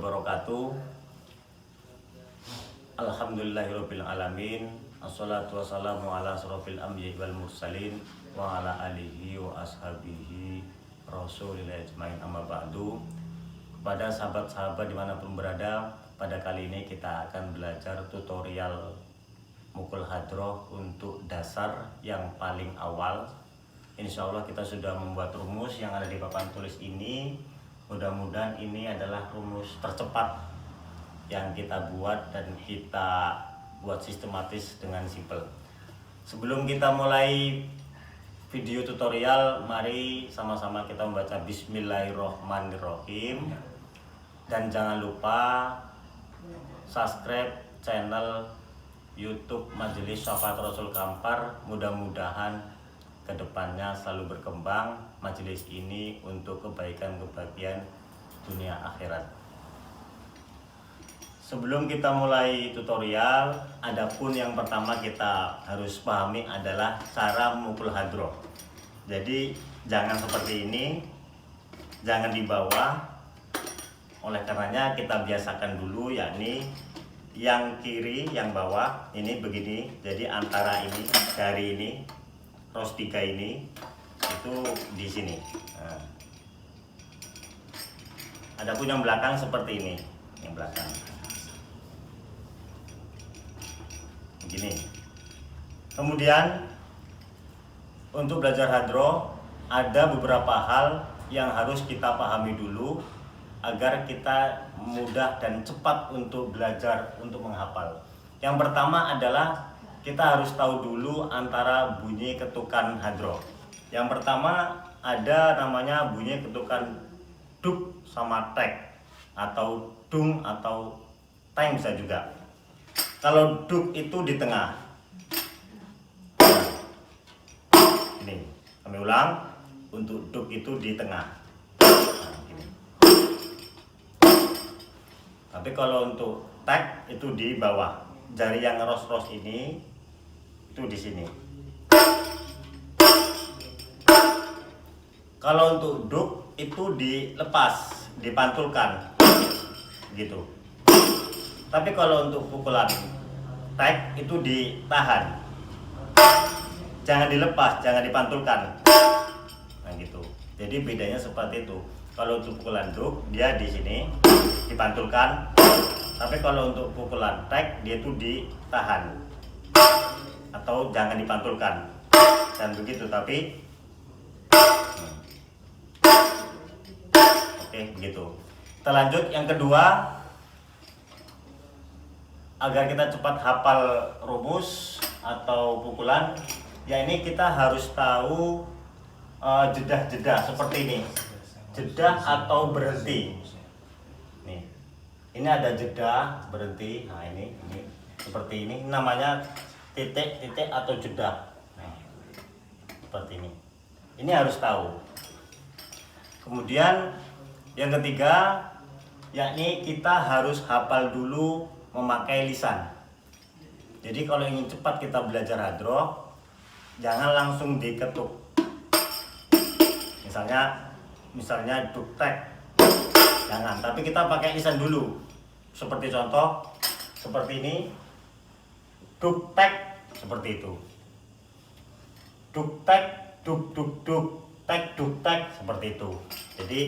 wabarakatuh. Alhamdulillahirabbil alamin. Assalatu wassalamu ala asrofil anbiya'i wal mursalin wa ala alihi wa ashabihi rasulillah ajmain, amma ba'du. Kepada sahabat-sahabat dimanapun berada, pada kali ini kita akan belajar tutorial mukul hadroh untuk dasar yang paling awal. Insya Allah kita sudah membuat rumus yang ada di papan tulis ini. Mudah-mudahan ini adalah rumus tercepat yang kita buat dan kita buat sistematis dengan simple. Sebelum kita mulai video tutorial, mari sama-sama kita membaca Bismillahirrohmanirrohim. Dan jangan lupa subscribe channel YouTube Majelis Syafaat Rasul Kampar. Mudah-mudahan kedepannya selalu berkembang majelis ini untuk kebaikan-kebahagiaan dunia akhirat. Sebelum kita mulai tutorial, adapun yang pertama kita harus pahami adalah cara memukul hadroh. Jadi jangan seperti ini, jangan di bawah. Oleh karenanya kita biasakan dulu, yakni yang kiri, yang bawah ini begini. Jadi antara ini, dari ini, ros 3 ini, itu di sini. Nah. Adapun yang belakang seperti ini, yang belakang. Begini. Kemudian untuk belajar hadroh ada beberapa hal yang harus kita pahami dulu agar kita mudah dan cepat untuk belajar, untuk menghafal. Yang pertama adalah kita harus tahu dulu antara bunyi ketukan hadroh. Yang pertama ada namanya bunyi ketukan duk sama tek, atau dung atau teng bisa juga. Kalau duk itu di tengah. Ini kami ulang, untuk duk itu di tengah. Nah, gini. Tapi kalau untuk tek itu di bawah. Jari yang ros-ros ini itu di sini. Kalau untuk duk itu dilepas, dipantulkan, gitu. Tapi kalau untuk pukulan tek itu ditahan, jangan dilepas, jangan dipantulkan. Nah gitu. Jadi bedanya seperti itu. Kalau untuk pukulan duk dia di sini dipantulkan, tapi kalau untuk pukulan tek dia itu ditahan atau jangan dipantulkan. Dan begitu, tapi oke, begitu. Kita lanjut yang kedua. Agar kita cepat hafal rumus atau pukulan, ya ini kita harus tahu jeda-jeda seperti ini. Jeda atau berhenti. Nih. Ini ada jeda, berhenti. Nah, ini seperti ini namanya titik-titik atau jeda. Nah, seperti ini. Ini harus tahu. Kemudian yang ketiga, yakni kita harus hafal dulu memakai lisan. Jadi kalau ingin cepat kita belajar hadroh, jangan langsung diketuk. Misalnya duk tek, jangan. Tapi kita pakai lisan dulu. Seperti contoh, seperti ini, duk tek, seperti itu. Duk tek, duk duk duk, tek duk tek, seperti itu. Jadi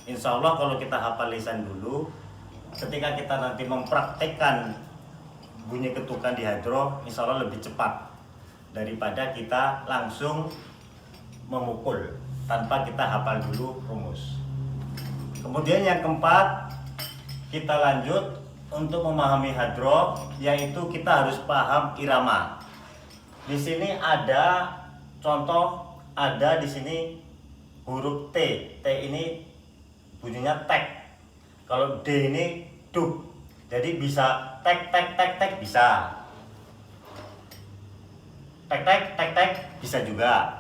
insya Allah kalau kita hafal lisan dulu, ketika kita nanti mempraktekkan bunyi ketukan di hadroh, insya Allah lebih cepat daripada kita langsung memukul tanpa kita hafal dulu rumus. Kemudian yang keempat, kita lanjut untuk memahami hadroh, yaitu kita harus paham irama. Di sini ada contoh, ada di sini huruf T. T ini bunyinya tek. Kalau D ini duk. Jadi bisa tek tek tek tek bisa. Tek tek tek tek bisa juga.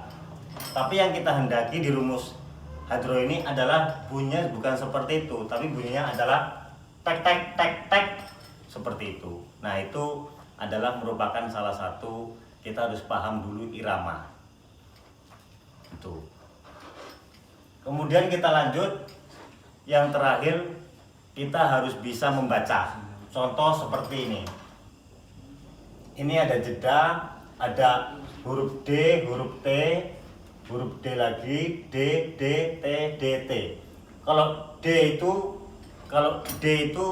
Tapi yang kita hendaki di rumus hadroh ini adalah bunyinya bukan seperti itu, tapi bunyinya adalah tek tek tek tek seperti itu. Nah, itu adalah merupakan salah satu, kita harus paham dulu irama. Itu. Kemudian kita lanjut, yang terakhir kita harus bisa membaca. Contoh seperti ini. Ini ada jeda, ada huruf D, huruf T, huruf D lagi, D, D, T, D, T. Kalau D itu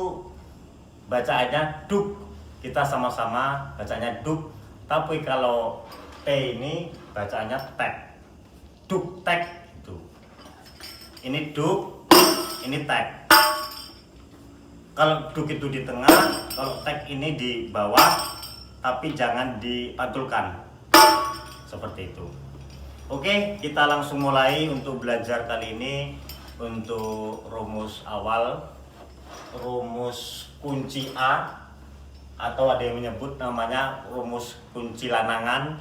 bacaannya duk, kita sama-sama bacanya duk. Tapi kalau T ini bacaannya tek, duk tek. Ini duk, ini tek. Kalau duk itu di tengah, kalau tek ini di bawah, tapi jangan dipantulkan. Seperti itu. Oke, kita langsung mulai untuk belajar kali ini untuk rumus awal, rumus kunci A, atau ada yang menyebut namanya rumus kunci lanangan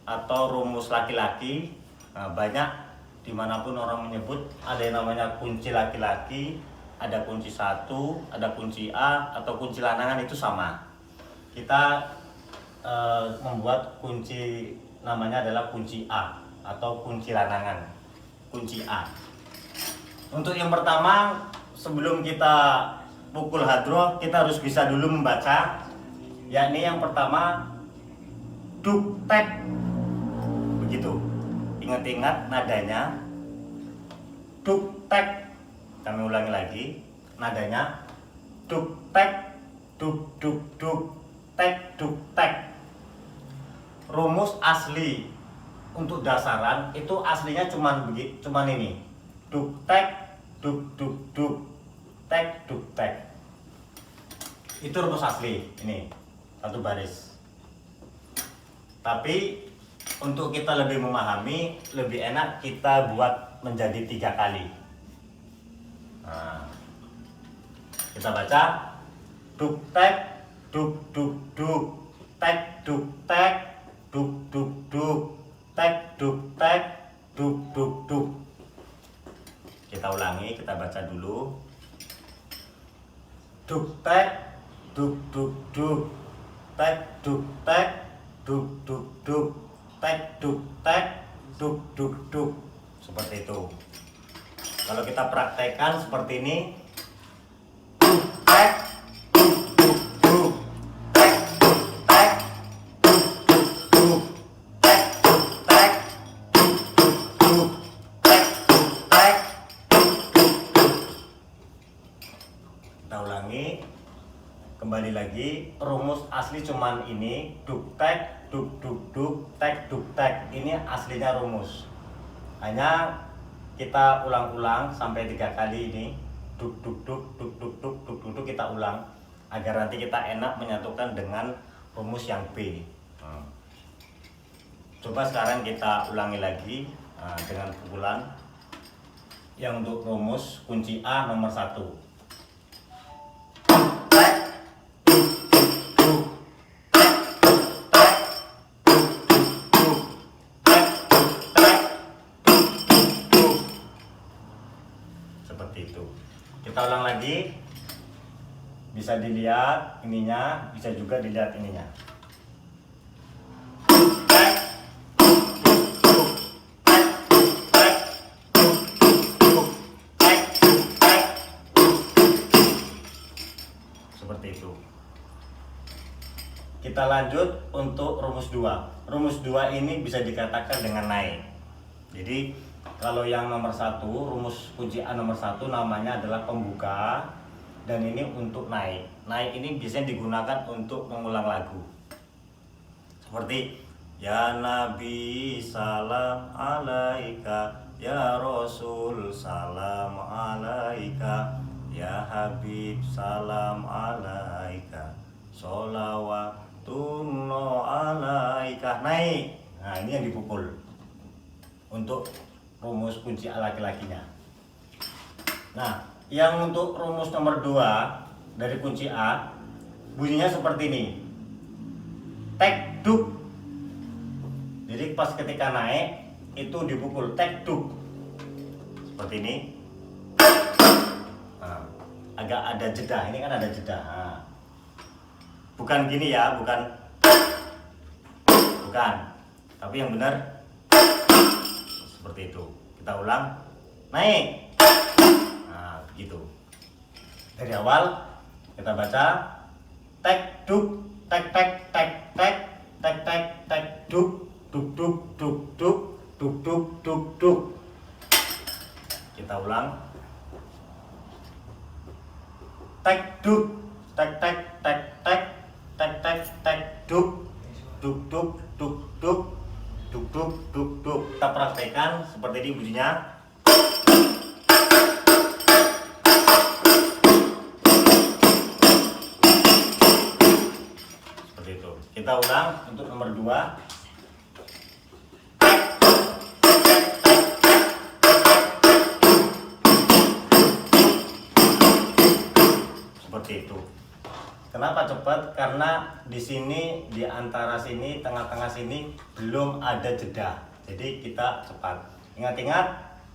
atau rumus laki-laki. Nah, banyak dimanapun orang menyebut, ada yang namanya kunci laki-laki, ada kunci 1, ada kunci A, atau kunci lanangan, itu sama. Kita membuat kunci namanya adalah kunci A atau kunci lanangan, kunci A. Untuk yang pertama, sebelum kita pukul hadroh, kita harus bisa dulu membaca, yakni yang pertama duk tek, begitu. Ingat-ingat nadanya, duk tek. Kami ulangi lagi, nadanya duk tek, duk duk duk, tek duk tek. Rumus asli untuk dasaran itu aslinya cuman ini, duk tek, duk duk duk, tek duk tek. Itu rumus asli, ini satu baris. Tapi untuk kita lebih memahami, lebih enak kita buat menjadi 3 kali. Nah, kita baca duk tek, duk duk duk, tek duk tek, duk duk duk, tek duk tek, duk duk duk. Kita ulangi, kita baca dulu. Duk tek, duk duk duk, tek duk tek, duk duk duk, tek duk tek, duk duk duk. Seperti itu. Kalau kita praktekkan seperti ini, duk tek, duk duk duk, tek duk tek, duk duk duk, tek duk tek, duk duk duk, tek duk tek, duk duk duk. Kita ulangi, kembali lagi, rumus asli cuman ini, duk tek, duk duk duk, tek duk tek. Ini aslinya rumus. Hanya kita ulang-ulang sampai 3 kali ini, duk duk duk, duk duk duk, duk duk duk, kita ulang agar nanti kita enak menyatukan dengan rumus yang B. Coba sekarang kita ulangi lagi dengan pukulan yang untuk rumus kunci A nomor 1. Seperti itu. Kita ulang lagi. Bisa dilihat ininya, bisa juga dilihat ininya. Seperti itu. Kita lanjut untuk rumus 2. Rumus 2 ini bisa dikatakan dengan naik. Jadi kalau yang nomor 1, rumus kunci A nomor 1 namanya adalah pembuka, dan ini untuk naik. Naik ini biasanya digunakan untuk mengulang lagu. Seperti ya Nabi salam alaika, ya Rasul salam alaika, ya Habib salam alaika, sholawatullah alaika. Naik. Nah, ini yang dipukul untuk rumus kunci A laki-lakinya. Nah, yang untuk rumus nomor 2 dari kunci A bunyinya seperti ini, tek duk. Jadi pas ketika naik itu dipukul tek duk seperti ini. Nah, agak ada jeda, ini kan ada jeda. Nah, bukan gini ya, bukan, tapi yang benar seperti itu. Kita ulang, naik. Nah, gitu. Dari awal kita baca tek duk tek tek tek tek tek tek tek duk duk duk duk duk duk duk duk duk. Kita ulang. Tek duk tek tek tek tek tek tek tek duk duk duk duk duk duk duk duk duk. Kita praktekkan seperti ini bunyinya. Seperti itu. Kita ulang untuk nomor 2. Seperti itu. Kenapa cepat? Karena di sini, di antara sini, tengah-tengah sini belum ada jeda. Jadi kita cepat. Ingat-ingat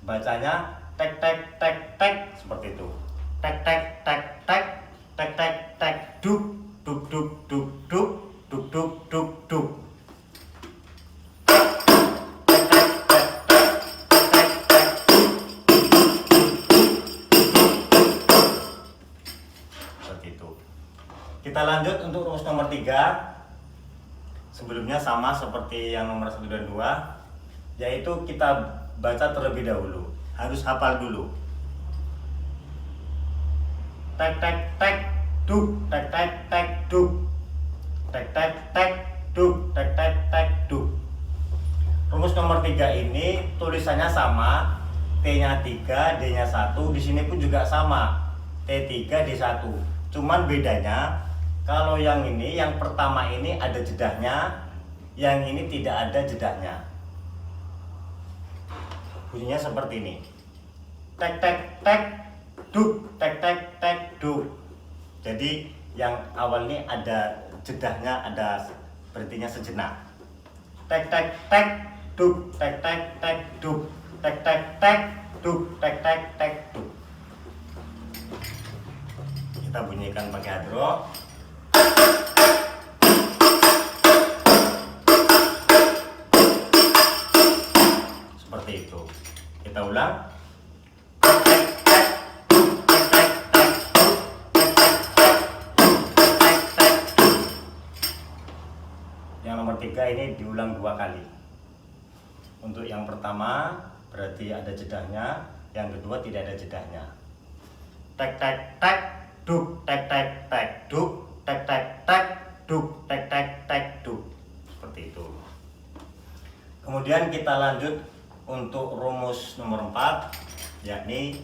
bacanya tek tek tek tek seperti itu. Tek tek tek tek tek tek tek duk duk duk duk duk duk duk duk duk. Kita lanjut untuk rumus nomor 3. Sebelumnya sama seperti yang nomor 1 dan 2, yaitu kita baca terlebih dahulu. Harus hafal dulu. Tek tek tek duk tek tek tek duk. Tek tek tek duk tek tek tek duk. Rumus nomor 3 ini tulisannya sama, T-nya 3, D-nya 1. Di sini pun juga sama, T3, D1. Cuman bedanya kalau yang ini, yang pertama ini ada jedahnya, yang ini tidak ada jedahnya. Bunyinya seperti ini. Tek tek tek duk tek tek tek duk. Jadi yang awal ini ada jedahnya, ada berhentinya sejenak. Tek tek tek duk tek tek tek duk. Tek tek tek duk tek tek tek duk. Kita bunyikan pakai hadroh. Seperti itu. Kita ulang. Yang nomor 3 ini diulang 2 kali. Untuk yang pertama berarti ada jedahnya, yang kedua tidak ada jedahnya. Tek tek tek duk tek tek tek duk tek tek tek duk tek tek tek duk. Seperti itu. Kemudian kita lanjut untuk rumus nomor 4, yakni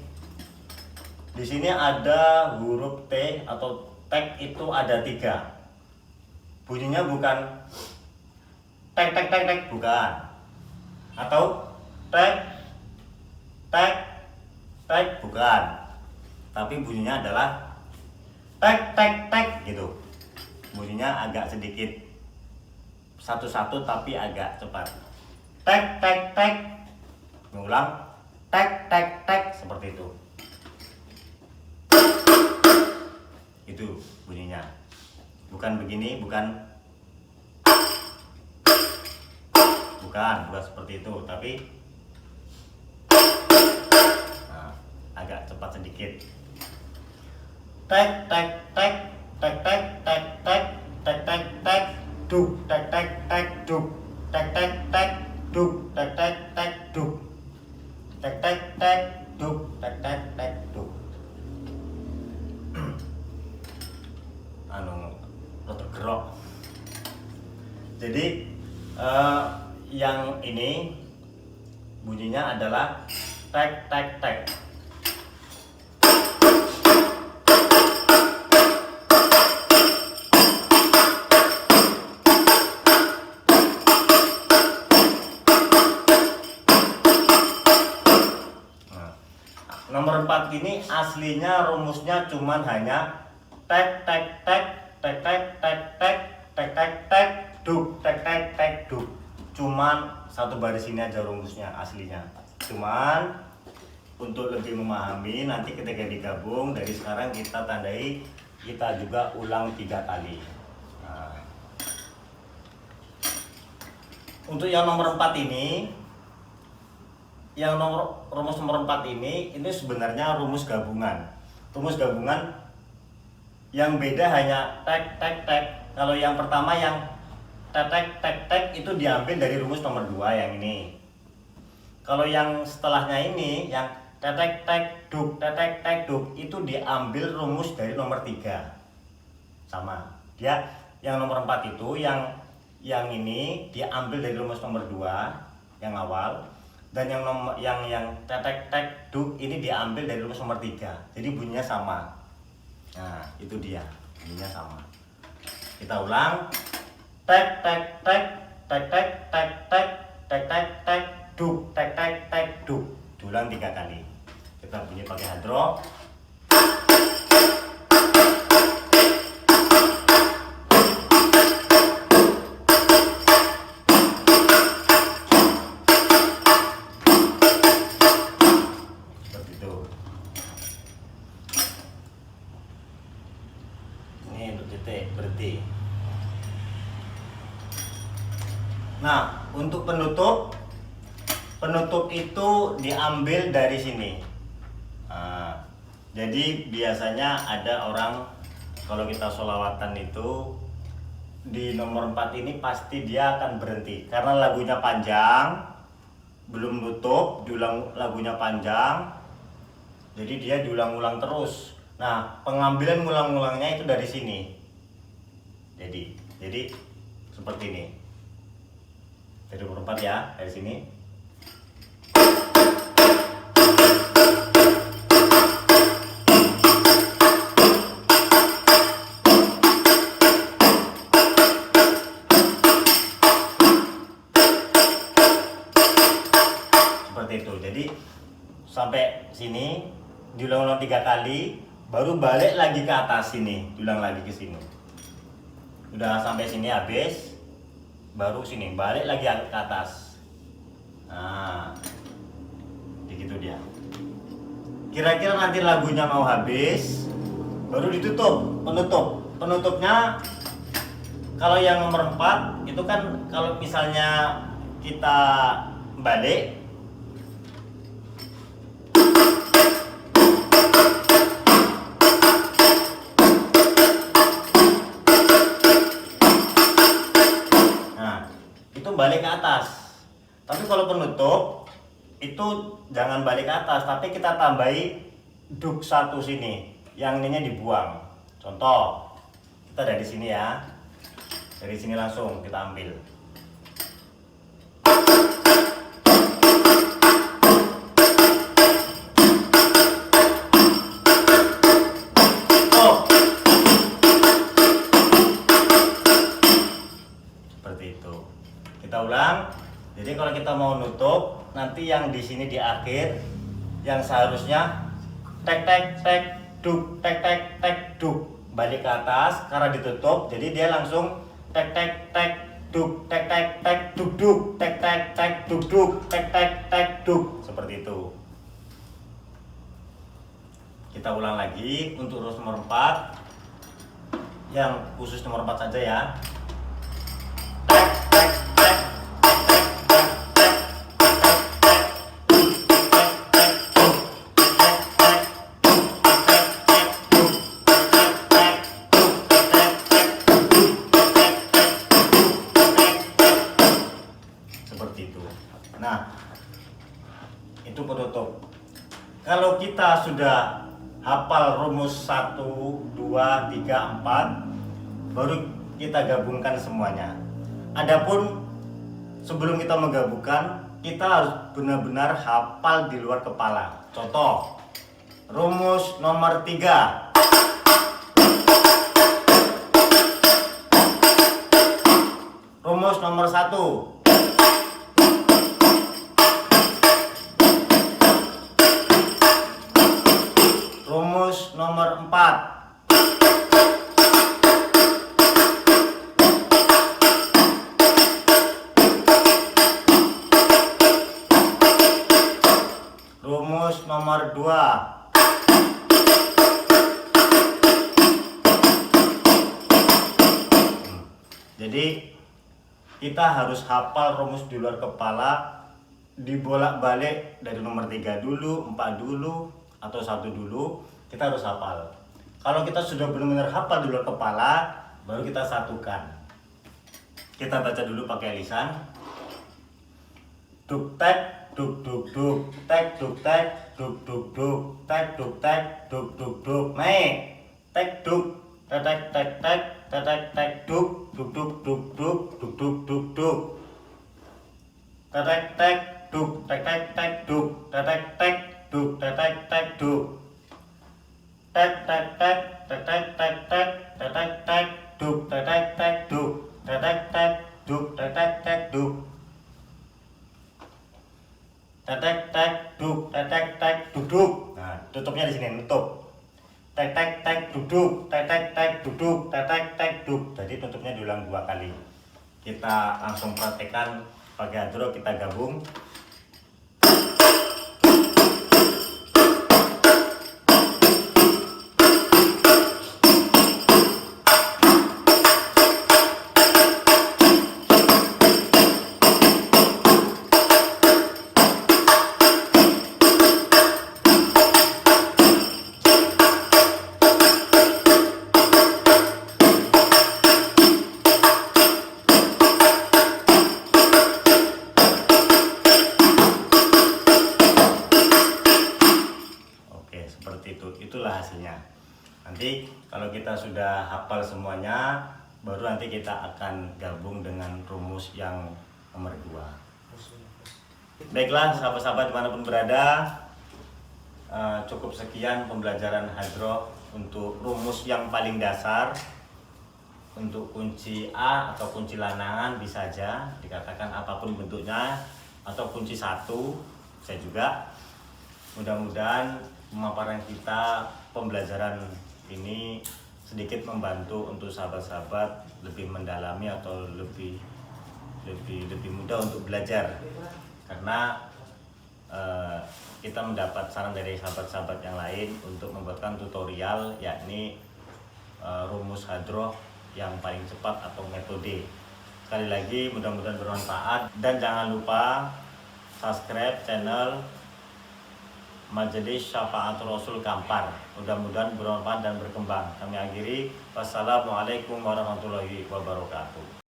di sini ada huruf T atau tek itu ada 3. Bunyinya bukan tek tek tek tek, bukan. Atau tek tek tek, bukan. Tapi bunyinya adalah tek tek tek gitu. Bunyinya agak sedikit satu-satu tapi agak cepat. Tek tek tek. Mengulang. Tek tek tek seperti itu. Itu bunyinya. Bukan begini, bukan seperti itu, tapi agak cepat sedikit. Tek tek tek tek tek tek tek tek tek tek duk tek tek tek duk tek tek tek duk tek tek tek duk tek tek tek duk tek tek tek duk. Rada gerok. Jadi yang ini bunyinya adalah tek tek tek. Nomor 4 ini aslinya rumusnya cuman hanya tek tek tek tek tek tek tek tek tek tek duk tek tek tek duk. Cuman satu baris ini aja rumusnya aslinya. Cuman untuk lebih memahami, nanti ketika digabung dari sekarang kita tandai, kita juga ulang 3 kali. Nah, untuk yang nomor 4 ini yang rumus nomor 4 ini sebenarnya rumus gabungan. Rumus gabungan yang beda hanya tek tek tek. Kalau yang pertama yang tek tek tek tek itu diambil dari rumus nomor 2 yang ini. Kalau yang setelahnya ini yang tek tek tek duk itu diambil rumus dari nomor 3. Sama. Dia yang nomor 4 itu yang ini diambil dari rumus nomor 2 yang awal. Dan yang tek tek duk ini diambil dari rumus nomor 3. Jadi bunyinya sama. Nah, itu dia. Bunyinya sama. Kita ulang. Tek tek tek tek tek tek tek tek tek tek duk tek tek tek duk. Diulang 3 kali. Kita bunyi pakai hadroh. Berhenti. Nah, untuk penutup itu diambil dari sini. Nah, jadi biasanya ada orang kalau kita sholawatan itu di nomor 4 ini pasti dia akan berhenti karena lagunya panjang, belum tutup, diulang lagunya panjang, jadi dia diulang-ulang terus. Nah, pengambilan ngulang-ngulangnya itu dari sini. Jadi seperti ini. Dari nomor 4 ya, dari sini. Seperti itu. Jadi sampai sini diulang-ulang 3 kali, baru balik lagi ke atas sini, diulang lagi ke sini. Udah sampai sini habis, baru sini balik lagi ke atas. Nah, begitu dia. Kira-kira nanti lagunya mau habis, baru ditutup. Penutupnya kalau yang nomor 4 itu kan kalau misalnya kita balik, balik ke atas. Tapi kalau penutup itu jangan balik ke atas, tapi kita tambahi duk 1 sini, yang ininya dibuang. Contoh, kita dari sini ya, dari sini langsung kita ambil. Seperti itu. Kita ulang. Jadi kalau kita mau nutup, nanti yang di sini di akhir yang seharusnya tek tek tek duk tek tek tek duk balik ke atas karena ditutup, jadi dia langsung tek tek tek duk tek tek tek duk duk tek tek tek duk duk tek tek tek duk, seperti itu. Kita ulang lagi untuk rumus nomor 4, yang khusus nomor 4 saja ya. Seperti itu. Nah, itu penutup. Kalau kita sudah hafal rumus 1, 2, 3, 4, baru kita gabungkan semuanya. Adapun sebelum kita menggabungkan, kita harus benar-benar hafal di luar kepala. Contoh, rumus nomor 3. Rumus nomor 1. Rumus nomor 4. Rumus nomor 2. Jadi kita harus hafal rumus di luar kepala dibolak-balik dari nomor 3 dulu, 4 dulu, atau 1 dulu, kita harus hafal. Kalau kita sudah benar-benar hafal di luar kepala, baru kita satukan. Kita baca dulu pakai lisan. Duk tek, duk duk duk, tek duk tek, duk duk duk, tek duk tek, duk duk duk. Naik. Tek duk, tek tek tek tek, tek tek duk, duk duk duk duk, duk duk duk duk. Tek tek duk, tek tek duk, tek tek duk, tek tek duk. Tek tek tek, tek tek tek, tek tek duk, tek duk, tek duk, tek duk. Duk, duk duk. Nah, tutupnya di sini, nutup. Duk duk, duk, duk. Jadi tutupnya diulang 2 kali. Kita langsung praktekkan pakai hadroh, kita gabung. Seperti itu, itulah hasilnya. Nanti kalau kita sudah hafal semuanya, baru nanti kita akan gabung dengan rumus yang nomor 2. Baiklah sahabat-sahabat dimanapun berada, cukup sekian pembelajaran hadroh untuk rumus yang paling dasar. Untuk kunci A atau kunci lanangan bisa saja dikatakan apapun bentuknya, atau kunci 1 bisa juga. Mudah-mudahan pemaparan kita, pembelajaran ini sedikit membantu untuk sahabat-sahabat lebih mendalami atau lebih mudah untuk belajar, karena kita mendapat saran dari sahabat-sahabat yang lain untuk membuatkan tutorial, yakni rumus hadroh yang paling cepat atau metode. Sekali lagi mudah-mudahan bermanfaat, dan jangan lupa subscribe channel Majelis Syafaatul Rasul Kampar. Mudah-mudahan bermanfaat dan berkembang. Kami akhiri. Wassalamualaikum warahmatullahi wabarakatuh.